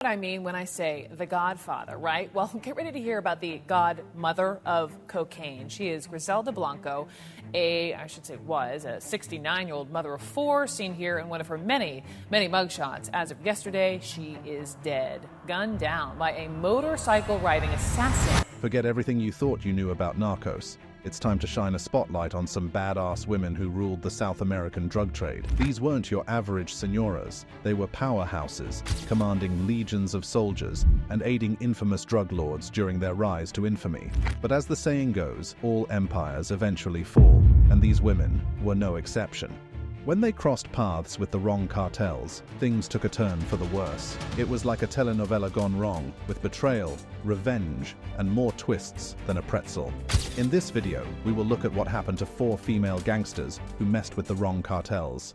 What I mean when I say the godfather, right? Well, get ready to hear about the godmother of cocaine. She is Griselda Blanco, a 69-year-old mother of four, seen here in one of her many mugshots. As of yesterday, she is dead, gunned down by a motorcycle-riding assassin. Forget everything you thought you knew about narcos. It's time to shine a spotlight on some badass women who ruled the South American drug trade. These weren't your average senoras. They were powerhouses, commanding legions of soldiers and aiding infamous drug lords during their rise to infamy. But as the saying goes, all empires eventually fall, and these women were no exception. When they crossed paths with the wrong cartels, things took a turn for the worse. It was like a telenovela gone wrong, with betrayal, revenge, and more twists than a pretzel. In this video, we will look at what happened to 4 female gangsters who messed with the wrong cartels.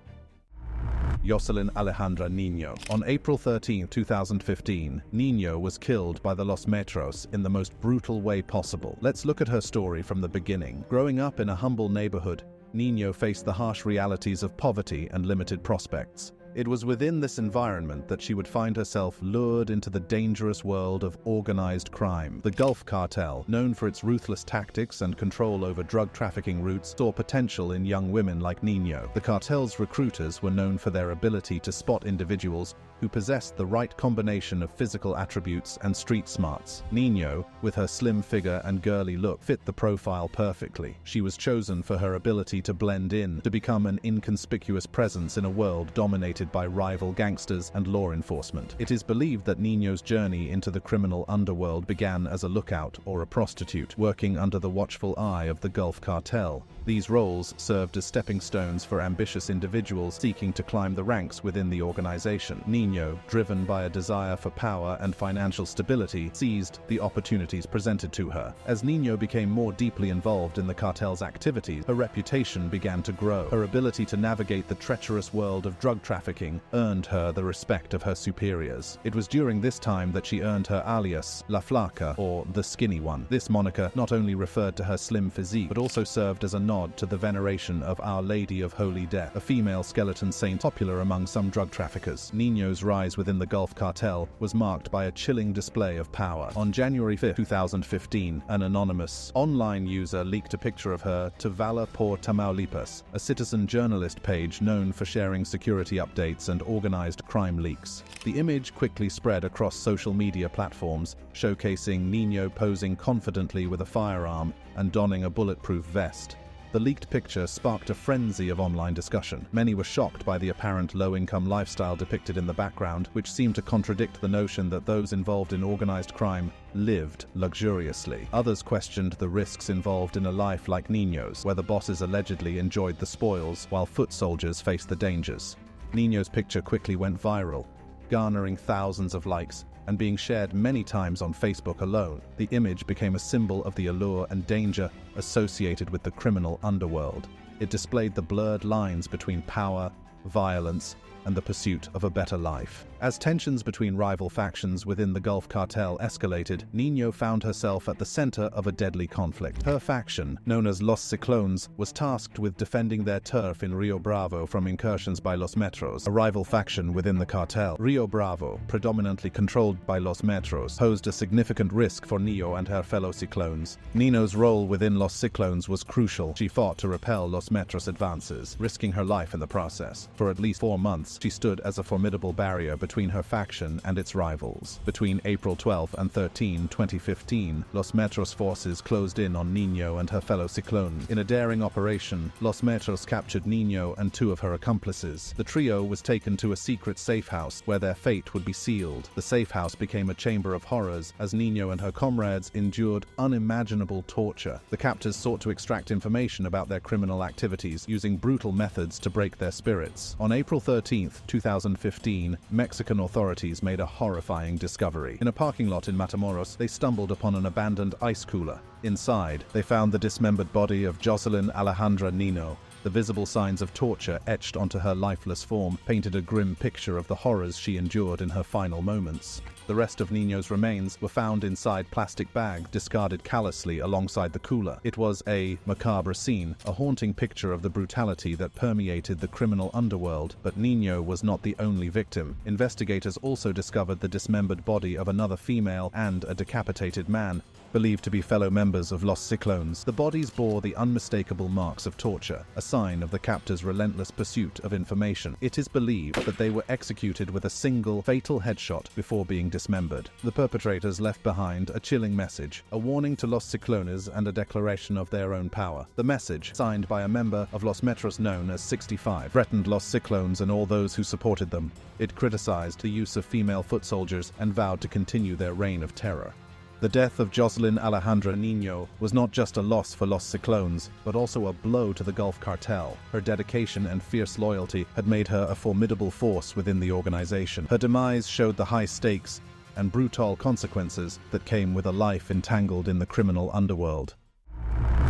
Jocelyn Alejandra Niño. On April 13, 2015, Niño was killed by the Los Metros in the most brutal way possible. Let's look at her story from the beginning. Growing up in a humble neighborhood, Niño faced the harsh realities of poverty and limited prospects. It was within this environment that she would find herself lured into the dangerous world of organized crime. The Gulf Cartel, known for its ruthless tactics and control over drug trafficking routes, saw potential in young women like Niño. The cartel's recruiters were known for their ability to spot individuals who possessed the right combination of physical attributes and street smarts. Niño, with her slim figure and girly look, fit the profile perfectly. She was chosen for her ability to blend in, to become an inconspicuous presence in a world dominated by rival gangsters and law enforcement. It is believed that Niño's journey into the criminal underworld began as a lookout or a prostitute, working under the watchful eye of the Gulf Cartel. These roles served as stepping stones for ambitious individuals seeking to climb the ranks within the organization. Niño, driven by a desire for power and financial stability, seized the opportunities presented to her. As Niño became more deeply involved in the cartel's activities, her reputation began to grow. Her ability to navigate the treacherous world of drug trafficking earned her the respect of her superiors. It was during this time that she earned her alias, La Flaca, or the Skinny One. This moniker not only referred to her slim physique, but also served as a nod to the veneration of Our Lady of Holy Death, a female skeleton saint popular among some drug traffickers. Niño's rise within the Gulf Cartel was marked by a chilling display of power. On January 5, 2015, an anonymous online user leaked a picture of her to Valor por Tamaulipas, a citizen journalist page known for sharing security updates and organized crime leaks. The image quickly spread across social media platforms, showcasing Niño posing confidently with a firearm and donning a bulletproof vest. The leaked picture sparked a frenzy of online discussion. Many were shocked by the apparent low-income lifestyle depicted in the background, which seemed to contradict the notion that those involved in organized crime lived luxuriously. Others questioned the risks involved in a life like Niño's, where the bosses allegedly enjoyed the spoils while foot soldiers faced the dangers. Niño's picture quickly went viral, garnering thousands of likes and being shared many times on Facebook alone. The image became a symbol of the allure and danger associated with the criminal underworld. It displayed the blurred lines between power, violence, and the pursuit of a better life. As tensions between rival factions within the Gulf Cartel escalated, Niño found herself at the center of a deadly conflict. Her faction, known as Los Ciclones, was tasked with defending their turf in Rio Bravo from incursions by Los Metros, a rival faction within the cartel. Rio Bravo, predominantly controlled by Los Metros, posed a significant risk for Niño and her fellow Ciclones. Niño's role within Los Ciclones was crucial. She fought to repel Los Metros' advances, risking her life in the process. For at least 4 months, she stood as a formidable barrier between her faction and its rivals. Between April 12 and 13, 2015, Los Metros forces closed in on Niño and her fellow Ciclones. In a daring operation, Los Metros captured Niño and 2 of her accomplices. The trio was taken to a secret safe house where their fate would be sealed. The safe house became a chamber of horrors as Niño and her comrades endured unimaginable torture. The captors sought to extract information about their criminal activities using brutal methods to break their spirits. On April 13, 2015, Mexican authorities made a horrifying discovery. In a parking lot in Matamoros, they stumbled upon an abandoned ice cooler. Inside, they found the dismembered body of Jocelyn Alejandra Niño, The visible signs of torture etched onto her lifeless form painted a grim picture of the horrors she endured in her final moments. The rest of Nino's remains were found inside plastic bags, discarded callously alongside the cooler. It was a macabre scene, a haunting picture of the brutality that permeated the criminal underworld, but Nino was not the only victim. Investigators also discovered the dismembered body of another female and a decapitated man, believed to be fellow members of Los Ciclones. The bodies bore the unmistakable marks of torture, a sign of the captor's relentless pursuit of information. It is believed that they were executed with a single, fatal headshot before being dismembered. The perpetrators left behind a chilling message, a warning to Los Ciclones and a declaration of their own power. The message, signed by a member of Los Metros known as 65, threatened Los Ciclones and all those who supported them. It criticized the use of female foot soldiers and vowed to continue their reign of terror. The death of Jocelyn Alejandra Nino was not just a loss for Los Ciclones, but also a blow to the Gulf Cartel. Her dedication and fierce loyalty had made her a formidable force within the organization. Her demise showed the high stakes and brutal consequences that came with a life entangled in the criminal underworld.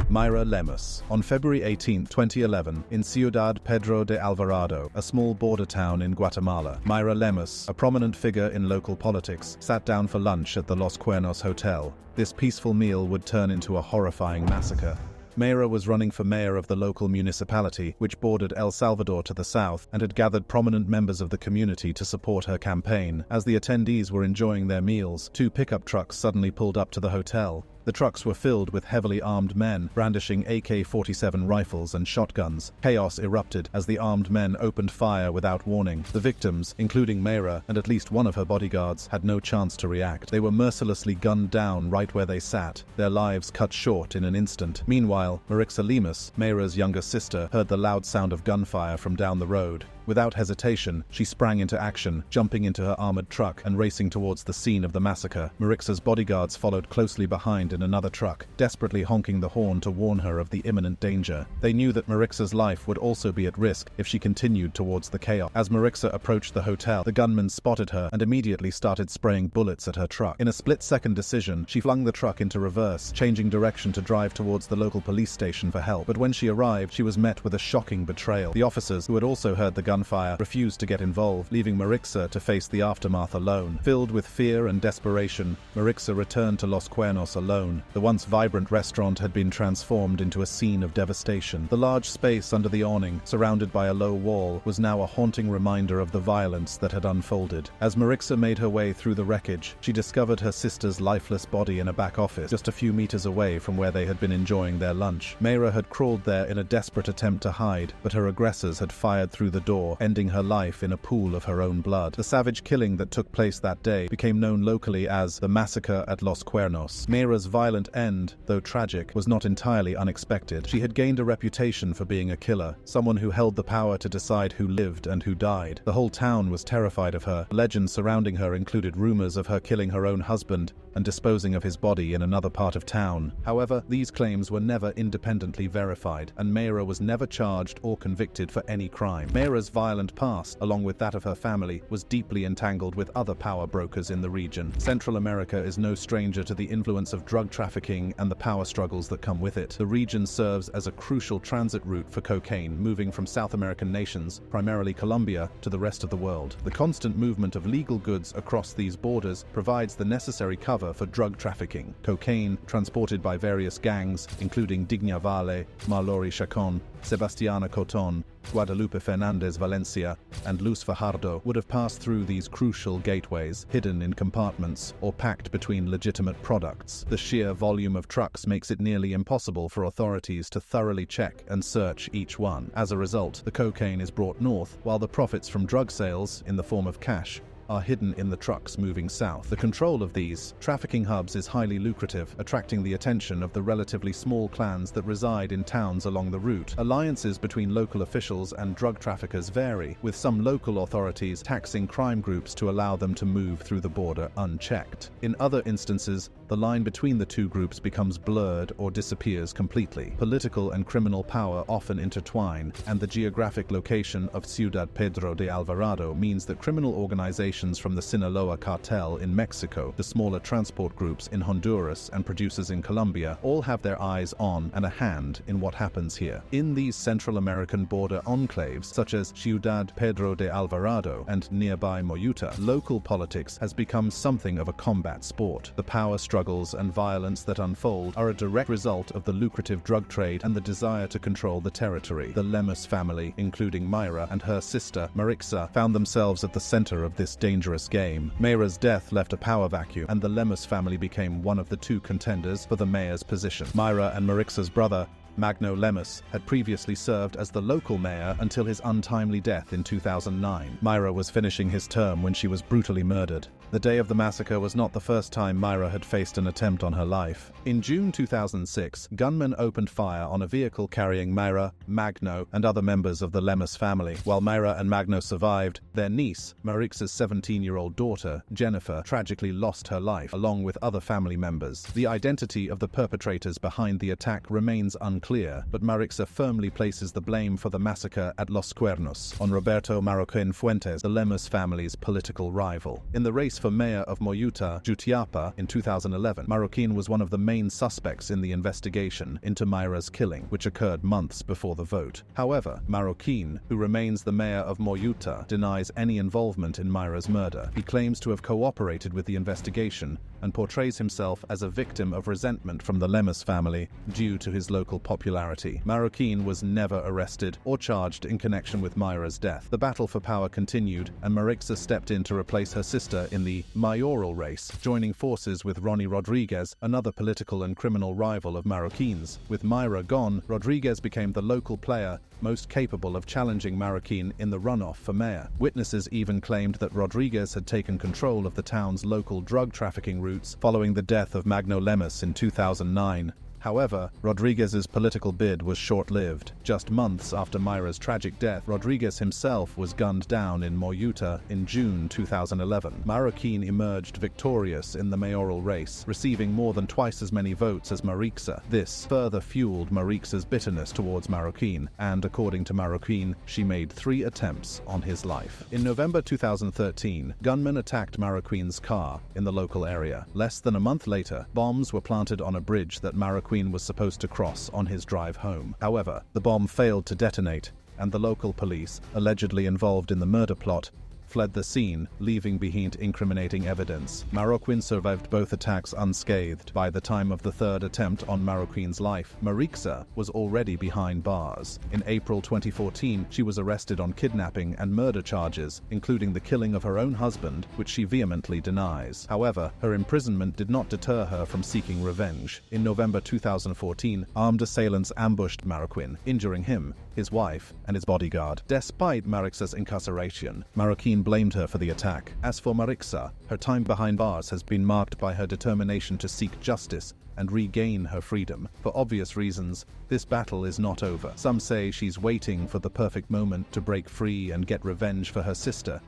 Mayra Lemus. On February 18, 2011, in Ciudad Pedro de Alvarado, a small border town in Guatemala, Mayra Lemus, a prominent figure in local politics, sat down for lunch at the Los Cuernos Hotel. This peaceful meal would turn into a horrifying massacre. Mayra was running for mayor of the local municipality, which bordered El Salvador to the south, and had gathered prominent members of the community to support her campaign. As the attendees were enjoying their meals, two pickup trucks suddenly pulled up to the hotel. The trucks were filled with heavily armed men, brandishing AK-47 rifles and shotguns. Chaos erupted as the armed men opened fire without warning. The victims, including Mayra and at least one of her bodyguards, had no chance to react. They were mercilessly gunned down right where they sat, their lives cut short in an instant. Meanwhile, Marixa Lemus, Mayra's younger sister, heard the loud sound of gunfire from down the road. Without hesitation, she sprang into action, jumping into her armored truck and racing towards the scene of the massacre. Marixa's bodyguards followed closely behind in another truck, desperately honking the horn to warn her of the imminent danger. They knew that Marixa's life would also be at risk if she continued towards the chaos. As Marixa approached the hotel, the gunmen spotted her and immediately started spraying bullets at her truck. In a split-second decision, she flung the truck into reverse, changing direction to drive towards the local police station for help. But when she arrived, she was met with a shocking betrayal. The officers, who had also heard the gunfire, refused to get involved, leaving Marixa to face the aftermath alone. Filled with fear and desperation, Marixa returned to Los Cuernos alone. The once vibrant restaurant had been transformed into a scene of devastation. The large space under the awning, surrounded by a low wall, was now a haunting reminder of the violence that had unfolded. As Marixa made her way through the wreckage, she discovered her sister's lifeless body in a back office, just a few meters away from where they had been enjoying their lunch. Mayra had crawled there in a desperate attempt to hide, but her aggressors had fired through the door, ending her life in a pool of her own blood. The savage killing that took place that day became known locally as the Massacre at Los Cuernos. Mayra's violent end, though tragic, was not entirely unexpected. She had gained a reputation for being a killer, someone who held the power to decide who lived and who died. The whole town was terrified of her. Legends surrounding her included rumors of her killing her own husband and disposing of his body in another part of town. However, these claims were never independently verified, and Mayra was never charged or convicted for any crime. Mayra's violent past, along with that of her family, was deeply entangled with other power brokers in the region. Central America is no stranger to the influence of drug trafficking and the power struggles that come with it. The region serves as a crucial transit route for cocaine, moving from South American nations, primarily Colombia, to the rest of the world. The constant movement of legal goods across these borders provides the necessary cover for drug trafficking. Cocaine, transported by various gangs, including Digna Vale, Mallory Chacon, Sebastiana Coton, Guadalupe Fernandez Valencia, and Luz Fajardo, would have passed through these crucial gateways, hidden in compartments or packed between legitimate products. The sheer volume of trucks makes it nearly impossible for authorities to thoroughly check and search each one. As a result, the cocaine is brought north, while the profits from drug sales, in the form of cash, are hidden in the trucks moving south. The control of these trafficking hubs is highly lucrative, attracting the attention of the relatively small clans that reside in towns along the route. Alliances between local officials and drug traffickers vary, with some local authorities taxing crime groups to allow them to move through the border unchecked. In other instances, the line between the two groups becomes blurred or disappears completely. Political and criminal power often intertwine, and the geographic location of Ciudad Pedro de Alvarado means that criminal organizations operations from the Sinaloa cartel in Mexico to smaller transport groups in Honduras and producers in Colombia, all have their eyes on and a hand in what happens here. In these Central American border enclaves, such as Ciudad Pedro de Alvarado and nearby Moyuta, local politics has become something of a combat sport. The power struggles and violence that unfold are a direct result of the lucrative drug trade and the desire to control the territory. The Lemus family, including Mayra and her sister Marixa, found themselves at the center of this dangerous game. Mayra's death left a power vacuum, and the Lemus family became one of the two contenders for the mayor's position. Mayra and Marixa's brother, Magno Lemus, had previously served as the local mayor until his untimely death in 2009. Mayra was finishing his term when she was brutally murdered. The day of the massacre was not the first time Mayra had faced an attempt on her life. In June 2006, gunmen opened fire on a vehicle carrying Mayra, Magno, and other members of the Lemus family. While Mayra and Magno survived, their niece, Marixa's 17-year-old daughter, Jennifer, tragically lost her life, along with other family members. The identity of the perpetrators behind the attack remains unclear, but Marixa firmly places the blame for the massacre at Los Cuernos on Roberto Marroquin Fuentes, the Lemus family's political rival. In the race for mayor of Moyuta, Jutiapa, in 2011, Marroquin was one of the main suspects in the investigation into Mayra's killing, which occurred months before the vote. However, Marroquin, who remains the mayor of Moyuta, denies any involvement in Mayra's murder. He claims to have cooperated with the investigation and portrays himself as a victim of resentment from the Lemus family due to his local popularity. Marroquin was never arrested or charged in connection with Mayra's death. The battle for power continued, and Marixa stepped in to replace her sister in the mayoral race, joining forces with Ronnie Rodriguez, another political and criminal rival of Marroquin's. With Mayra gone, Rodriguez became the local player most capable of challenging Marroquin in the runoff for mayor. Witnesses even claimed that Rodriguez had taken control of the town's local drug trafficking routes following the death of Magno Lemus in 2009. However, Rodriguez's political bid was short-lived. Just months after Mayra's tragic death, Rodriguez himself was gunned down in Moyuta in June 2011. Marroquin emerged victorious in the mayoral race, receiving more than twice as many votes as Marixa. This further fueled Marixa's bitterness towards Marroquin, and according to Marroquin, she made 3 attempts on his life. In November 2013, gunmen attacked Marroquin's car in the local area. Less than a month later, bombs were planted on a bridge that Marroquin was supposed to cross on his drive home. However, the bomb failed to detonate, and the local police, allegedly involved in the murder plot, fled the scene, leaving behind incriminating evidence. Marroquin survived both attacks unscathed. By the time of the 3rd attempt on Marroquin's life, Marixa was already behind bars. In April 2014, she was arrested on kidnapping and murder charges, including the killing of her own husband, which she vehemently denies. However, her imprisonment did not deter her from seeking revenge. In November 2014, armed assailants ambushed Marroquin, injuring him, his wife, and his bodyguard. Despite Marixa's incarceration, Marroquin blamed her for the attack. As for Marixa, her time behind bars has been marked by her determination to seek justice and regain her freedom. For obvious reasons, this battle is not over. Some say she's waiting for the perfect moment to break free and get revenge for her sister,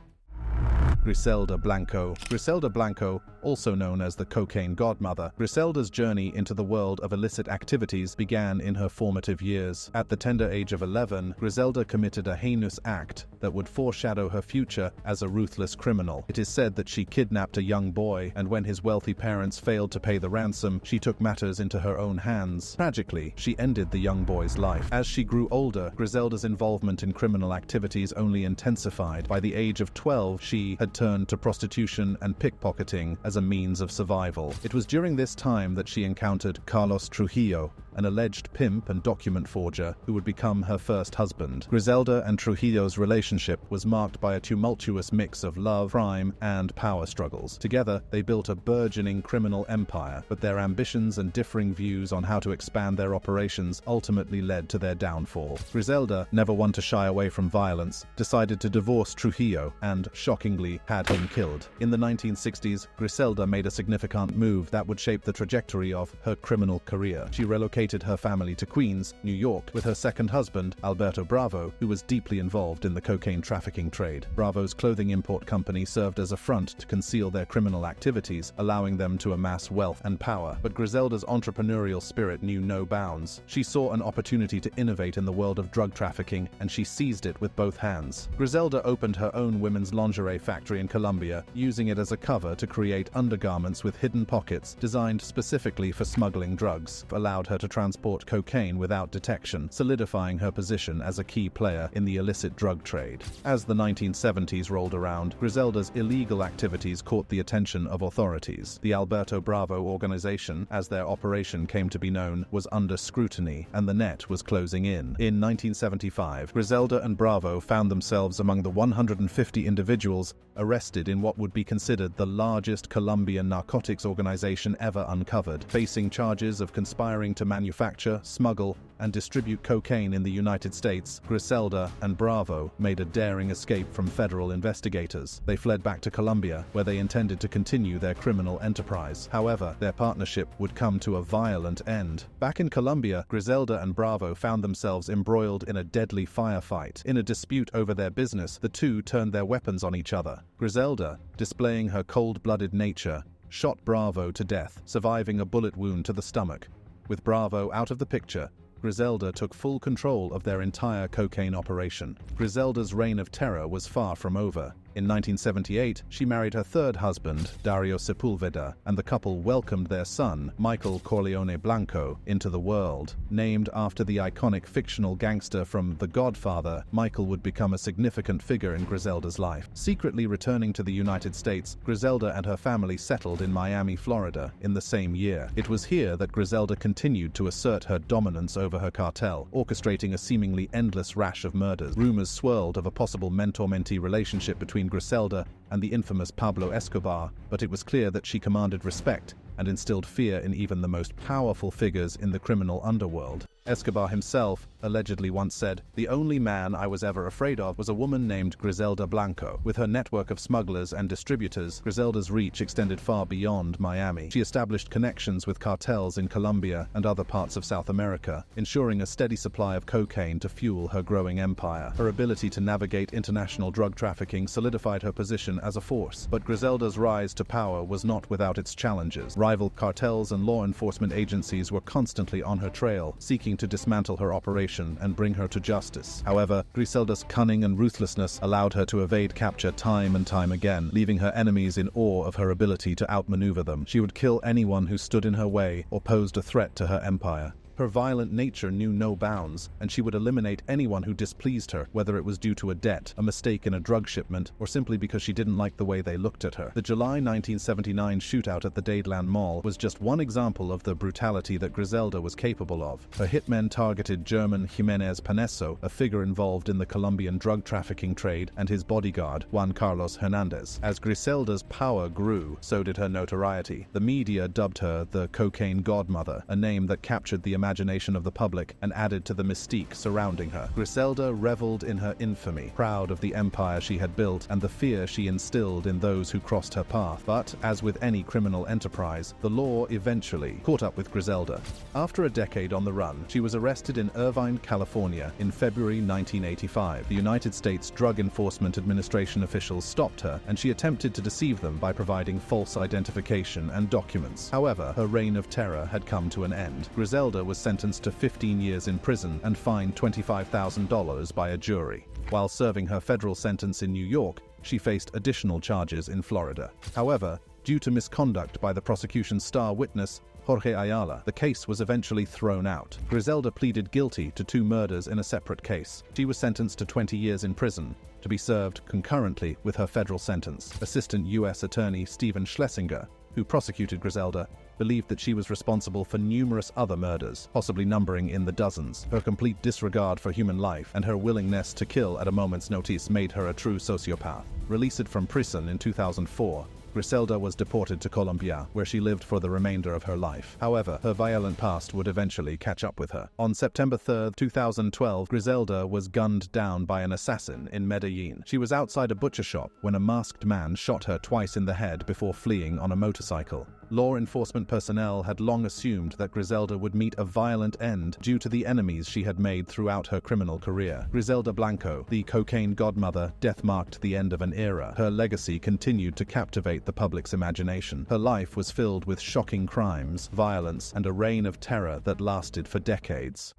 Griselda Blanco. Griselda Blanco, also known as the Cocaine Godmother, Griselda's journey into the world of illicit activities began in her formative years. At the tender age of 11, Griselda committed a heinous act that would foreshadow her future as a ruthless criminal. It is said that she kidnapped a young boy, and when his wealthy parents failed to pay the ransom, she took matters into her own hands. Tragically, she ended the young boy's life. As she grew older, Griselda's involvement in criminal activities only intensified. By the age of 12, she had turned to prostitution and pickpocketing as a means of survival. It was during this time that she encountered Carlos Trujillo, an alleged pimp and document forger who would become her first husband. Griselda and Trujillo's relationship was marked by a tumultuous mix of love, crime, and power struggles. Together, they built a burgeoning criminal empire, but their ambitions and differing views on how to expand their operations ultimately led to their downfall. Griselda, never one to shy away from violence, decided to divorce Trujillo and, shockingly, had him killed. In the 1960s, Griselda made a significant move that would shape the trajectory of her criminal career. She relocated relocated her family to Queens, New York, with her second husband, Alberto Bravo, who was deeply involved in the cocaine trafficking trade. Bravo's clothing import company served as a front to conceal their criminal activities, allowing them to amass wealth and power. But Griselda's entrepreneurial spirit knew no bounds. She saw an opportunity to innovate in the world of drug trafficking, and she seized it with both hands. Griselda opened her own women's lingerie factory in Colombia, using it as a cover to create undergarments with hidden pockets designed specifically for smuggling drugs, allowed her to transport cocaine without detection, solidifying her position as a key player in the illicit drug trade. As the 1970s rolled around, Griselda's illegal activities caught the attention of authorities. The Alberto Bravo organization, as their operation came to be known, was under scrutiny, and the net was closing in. In 1975, Griselda and Bravo found themselves among the 150 individuals arrested in what would be considered the largest Colombian narcotics organization ever uncovered, facing charges of conspiring to manufacture, smuggle, and distribute cocaine in the United States. Griselda and Bravo made a daring escape from federal investigators. They fled back to Colombia, where they intended to continue their criminal enterprise. However, their partnership would come to a violent end. Back in Colombia, Griselda and Bravo found themselves embroiled in a deadly firefight. In a dispute over their business, the two turned their weapons on each other. Griselda, displaying her cold-blooded nature, shot Bravo to death, surviving a bullet wound to the stomach. With Bravo out of the picture, Griselda took full control of their entire cocaine operation. Griselda's reign of terror was far from over. In 1978, she married her third husband, Dario Sepulveda, and the couple welcomed their son, Michael Corleone Blanco, into the world. Named after the iconic fictional gangster from The Godfather, Michael would become a significant figure in Griselda's life. Secretly returning to the United States, Griselda and her family settled in Miami, Florida, in the same year. It was here that Griselda continued to assert her dominance over her cartel, orchestrating a seemingly endless rash of murders. Rumors swirled of a possible mentor-mentee relationship between Griselda and the infamous Pablo Escobar, but it was clear that she commanded respect and instilled fear in even the most powerful figures in the criminal underworld. Escobar himself allegedly once said, "The only man I was ever afraid of was a woman named Griselda Blanco." With her network of smugglers and distributors, Griselda's reach extended far beyond Miami. She established connections with cartels in Colombia and other parts of South America, ensuring a steady supply of cocaine to fuel her growing empire. Her ability to navigate international drug trafficking solidified her position as a force. But Griselda's rise to power was not without its challenges. Rival cartels and law enforcement agencies were constantly on her trail, seeking to dismantle her operation and bring her to justice. However, Griselda's cunning and ruthlessness allowed her to evade capture time and time again, leaving her enemies in awe of her ability to outmaneuver them. She would kill anyone who stood in her way or posed a threat to her empire. Her violent nature knew no bounds, and she would eliminate anyone who displeased her, whether it was due to a debt, a mistake in a drug shipment, or simply because she didn't like the way they looked at her. The July 1979 shootout at the Dadeland Mall was just one example of the brutality that Griselda was capable of. Her hitmen targeted German Jimenez Paneso, a figure involved in the Colombian drug trafficking trade, and his bodyguard, Juan Carlos Hernandez. As Griselda's power grew, so did her notoriety. The media dubbed her the cocaine godmother, a name that captured the imagination of the public and added to the mystique surrounding her. Griselda reveled in her infamy, proud of the empire she had built and the fear she instilled in those who crossed her path. But, as with any criminal enterprise, the law eventually caught up with Griselda. After a decade on the run, she was arrested in Irvine, California in February 1985. The United States Drug Enforcement Administration officials stopped her, and she attempted to deceive them by providing false identification and documents. However, her reign of terror had come to an end. Griselda was sentenced to 15 years in prison and fined $25,000 by a jury. While serving her federal sentence in New York, she faced additional charges in Florida. However, due to misconduct by the prosecution's star witness, Jorge Ayala, the case was eventually thrown out. Griselda pleaded guilty to 2 murders in a separate case. She was sentenced to 20 years in prison, to be served concurrently with her federal sentence. Assistant U.S. Attorney Stephen Schlesinger, who prosecuted Griselda, believed that she was responsible for numerous other murders, possibly numbering in the dozens. Her complete disregard for human life and her willingness to kill at a moment's notice made her a true sociopath. Released from prison in 2004, Griselda was deported to Colombia, where she lived for the remainder of her life. However, her violent past would eventually catch up with her. On September 3, 2012, Griselda was gunned down by an assassin in Medellin. She was outside a butcher shop when a masked man shot her twice in the head before fleeing on a motorcycle. Law enforcement personnel had long assumed that Griselda would meet a violent end due to the enemies she had made throughout her criminal career. Griselda Blanco, the cocaine godmother, death marked the end of an era. Her legacy continued to captivate the public's imagination. Her life was filled with shocking crimes, violence, and a reign of terror that lasted for decades.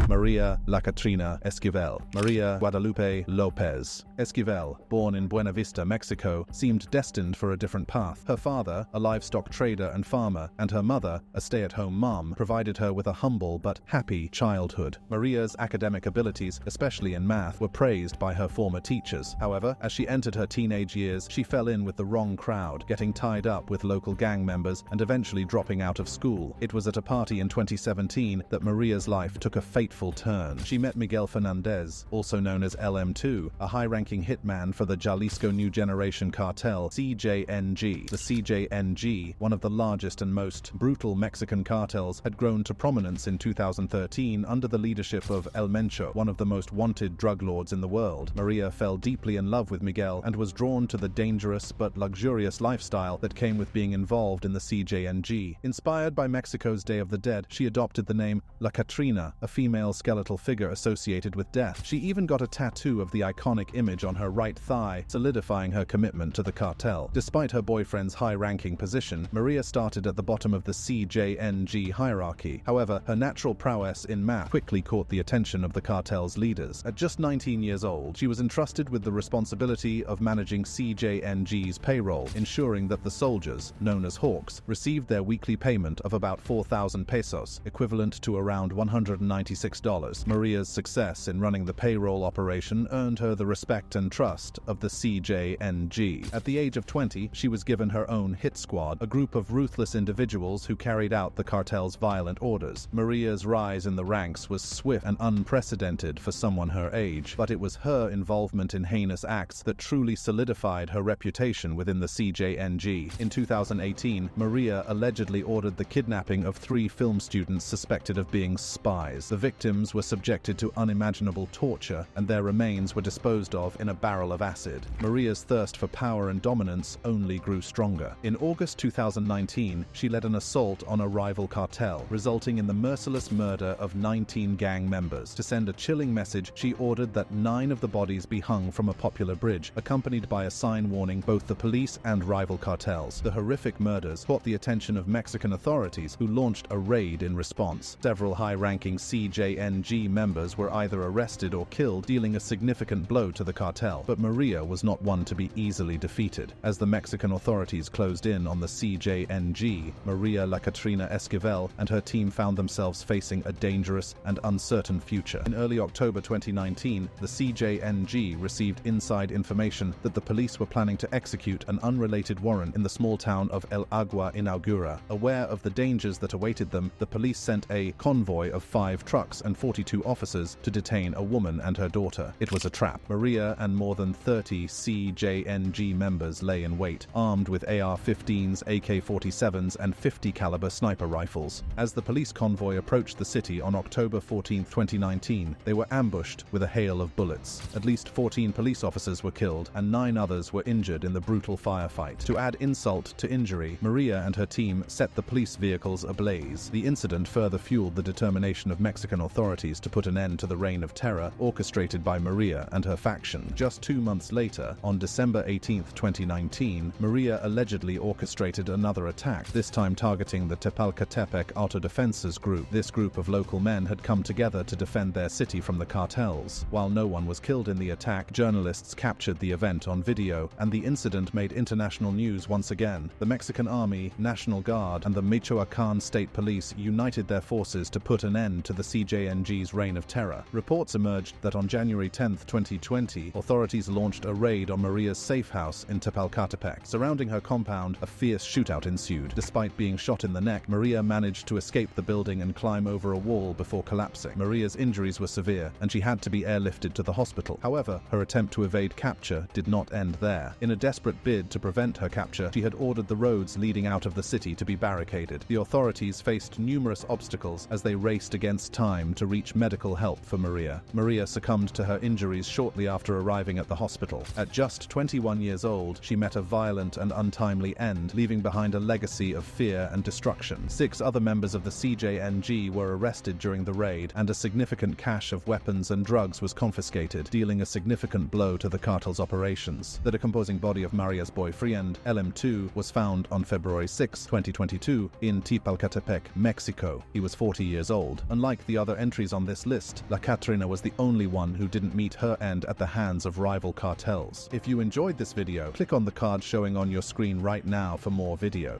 Maria La Catrina Esquivel. Maria Guadalupe Lopez Esquivel, born in Buena Vista, Mexico, seemed destined for a different path. Her father, a livestock trader and farmer, and her mother, a stay-at-home mom, provided her with a humble but happy childhood. Maria's academic abilities, especially in math, were praised by her former teachers. However, as she entered her teenage years, she fell in with the wrong crowd, getting tied up with local gang members and eventually dropping out of school. It was at a party in 2017 that Maria's life took a fateful turn. She met Miguel Fernandez, also known as LM2, a high-ranking hitman for the Jalisco New Generation Cartel, CJNG. The CJNG, one of the largest and most brutal Mexican cartels, had grown to prominence in 2013 under the leadership of El Mencho, one of the most wanted drug lords in the world. Maria fell deeply in love with Miguel and was drawn to the dangerous but luxurious lifestyle that came with being involved in the CJNG. Inspired by Mexico's Day of the Dead, she adopted the name La Catrina, a female skeletal figure associated with death. She even got a tattoo of the iconic image on her right thigh, solidifying her commitment to the cartel. Despite her boyfriend's high-ranking position, Maria started at the bottom of the CJNG hierarchy. However, her natural prowess in math quickly caught the attention of the cartel's leaders. At just 19 years old, she was entrusted with the responsibility of managing CJNG's payroll, ensuring that the soldiers, known as Hawks, received their weekly payment of about 4,000 pesos, equivalent to around $196. Maria's success in running the payroll operation earned her the respect and trust of the CJNG. At the age of 20, she was given her own hit squad, a group of ruthless individuals who carried out the cartel's violent orders. Maria's rise in the ranks was swift and unprecedented for someone her age, but it was her involvement in heinous acts that truly solidified her reputation within the CJNG. In 2018, Maria allegedly ordered the kidnapping of 3 film students suspected of being spies. The victims were subjected to unimaginable torture, and their remains were disposed of in a barrel of acid. Maria's thirst for power and dominance only grew stronger. In August 2019, she led an assault on a rival cartel, resulting in the merciless murder of 19 gang members. To send a chilling message, she ordered that 9 of the bodies be hung from a popular bridge, accompanied by a sign warning both the police and rival cartels. The horrific murders caught the attention of Mexican authorities, who launched a raid in response. Several high-ranking CJNG members were either arrested or killed, dealing a significant blow to the cartel. But Maria was not one to be easily defeated. As the Mexican authorities closed in on the CJNG, Maria La Catrina Esquivel and her team found themselves facing a dangerous and uncertain future. In early October 2019, the CJNG received inside information that the police were planning to execute an unrelated warrant in the small town of El Agua Inaugura. Aware of the dangers that awaited them, the police sent a convoy of 5 trucks and 42 officers to detain a woman and her daughter. It was a trap. Maria and more than 30 CJNG members lay in wait, armed with AR-15s, AK-47s, and 50 caliber sniper rifles. As the police convoy approached the city on October 14, 2019, they were ambushed with a hail of bullets. At least 14 police officers were killed, and 9 others were injured in the brutal firefight. To add insult to injury, Maria and her team set the police vehicles ablaze. The incident further fueled the determination of Mexican authorities to put an end to the reign of terror orchestrated by Maria and her faction. Just 2 months later, on December 18, 2019, Maria allegedly orchestrated another attack, this time targeting the Tepalcatepec Autodefensas group. This group of local men had come together to defend their city from the cartels. While no one was killed in the attack, journalists captured the event on video, and the incident made international news once again. The Mexican Army, National Guard, and the Michoacán State Police united their forces to put an end to the CJNG's reign of terror. Reports emerged that on January 10, 2020, authorities launched a raid on Maria's safe house in Tepalcatepec. Surrounding her compound, a fierce shootout ensued. Despite being shot in the neck, Maria managed to escape the building and climb over a wall before collapsing. Maria's injuries were severe, and she had to be airlifted to the hospital. However, her attempt to evade capture did not end there. In a desperate bid to prevent her capture, she had ordered the roads leading out of the city to be barricaded. The authorities faced numerous obstacles as they raced against time time to reach medical help for Maria. Maria succumbed to her injuries shortly after arriving at the hospital. At just 21 years old, she met a violent and untimely end, leaving behind a legacy of fear and destruction. 6 other members of the CJNG were arrested during the raid, and a significant cache of weapons and drugs was confiscated, dealing a significant blow to the cartel's operations. The decomposing body of Maria's boyfriend, LM2, was found on February 6, 2022, in Tipalcatepec, Mexico. He was 40 years old. Unlike the other entries on this list, La Catrina was the only one who didn't meet her end at the hands of rival cartels. If you enjoyed this video, click on the card showing on your screen right now for more video.